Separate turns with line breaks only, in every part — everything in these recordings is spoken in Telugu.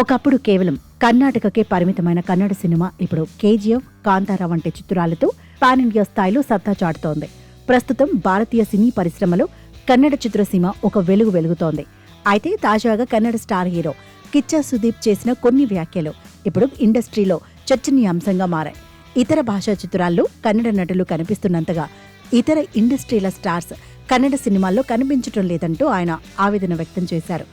ఒకప్పుడు కేవలం కర్ణాటకకే పరిమితమైన కన్నడ సినిమా ఇప్పుడు కేజీఎఫ్, కాంతారా వంటి చిత్రాలతో పాన్ ఇండియా స్థాయిలో సత్తా చాటుతోంది. ప్రస్తుతం భారతీయ సినీ పరిశ్రమలో కన్నడ చిత్రసీమ ఒక వెలుగు వెలుగుతోంది. అయితే తాజాగా కన్నడ స్టార్ హీరో కిచ్చా సుదీప్ చేసిన కొన్ని వ్యాఖ్యలు ఇప్పుడు ఇండస్ట్రీలో చర్చనీయాంశంగా మారాయి. ఇతర భాషా చిత్రాల్లో కన్నడ నటులు కనిపిస్తున్నంతగా ఇతర ఇండస్ట్రీల స్టార్స్ కన్నడ సినిమాల్లో కనిపించడం లేదంటూ ఆయన ఆవేదన వ్యక్తం చేశారు.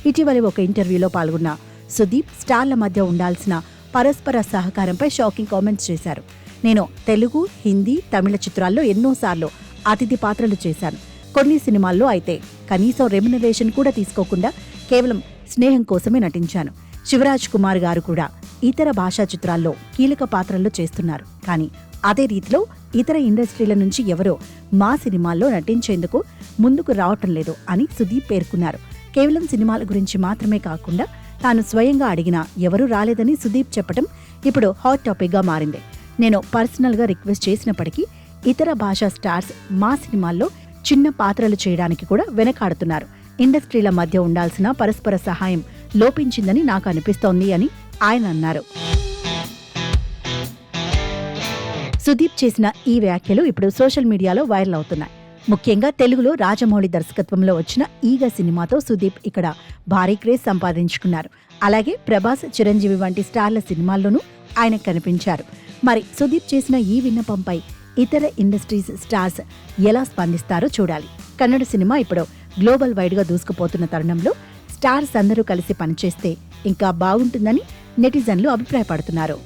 ఇటీవలి ఒక ఇంటర్వ్యూలో పాల్గొన్న సుదీప్ స్టార్ల మధ్య ఉండాల్సిన పరస్పర సహకారంపై షాకింగ్ కామెంట్స్ చేశారు. నేను తెలుగు, హిందీ, తమిళ చిత్రాల్లో ఎన్నోసార్లు అతిథి పాత్రలు చేశాను. కొన్ని సినిమాల్లో అయితే కనీసం రెమ్యునరేషన్ కూడా తీసుకోకుండా కేవలం స్నేహం కోసమే నటించాను. శివరాజ్ కుమార్ గారు కూడా ఇతర భాషా చిత్రాల్లో కీలక పాత్రల్లో చేస్తున్నారు. కానీ అదే రీతిలో ఇతర ఇండస్ట్రీల నుంచి ఎవరో మా సినిమాల్లో నటించేందుకు ముందుకు రావటం లేదు అని సుదీప్ పేర్కొన్నారు. కేవలం సినిమాల గురించి మాత్రమే కాకుండా తాను స్వయంగా అడిగినా ఎవరూ రాలేదని సుదీప్ చెప్పడం ఇప్పుడు హాట్ టాపిక్గా మారింది. నేను పర్సనల్గా రిక్వెస్ట్ చేసినప్పటికీ ఇతర భాషా స్టార్స్ మా సినిమాల్లో చిన్న పాత్రలు చేయడానికి కూడా వెనకాడుతున్నారు. ఇండస్ట్రీల మధ్య ఉండాల్సిన పరస్పర సహాయం లోపించిందని నాకు అనిపిస్తోంది అని ఆయన అన్నారు. సుదీప్ చేసిన ఈ వ్యాఖ్యలు ఇప్పుడు సోషల్ మీడియాలో వైరల్ అవుతున్నాయి. ముఖ్యంగా తెలుగులో రాజమౌళి దర్శకత్వంలో వచ్చిన ఈగ సినిమాతో సుదీప్ ఇక్కడ భారీ క్రేజ్ సంపాదించుకున్నారు. అలాగే ప్రభాస్, చిరంజీవి వంటి స్టార్ల సినిమాల్లోనూ ఆయన కనిపించారు. మరి సుదీప్ చేసిన ఈ విన్నపంపై ఇతర ఇండస్ట్రీస్ స్టార్స్ ఎలా స్పందిస్తారో చూడాలి. కన్నడ సినిమా ఇప్పుడు గ్లోబల్ వైడ్గా దూసుకుపోతున్న తరుణంలో స్టార్స్ అందరూ కలిసి పనిచేస్తే ఇంకా బాగుంటుందని నెటిజన్లు అభిప్రాయపడుతున్నారు.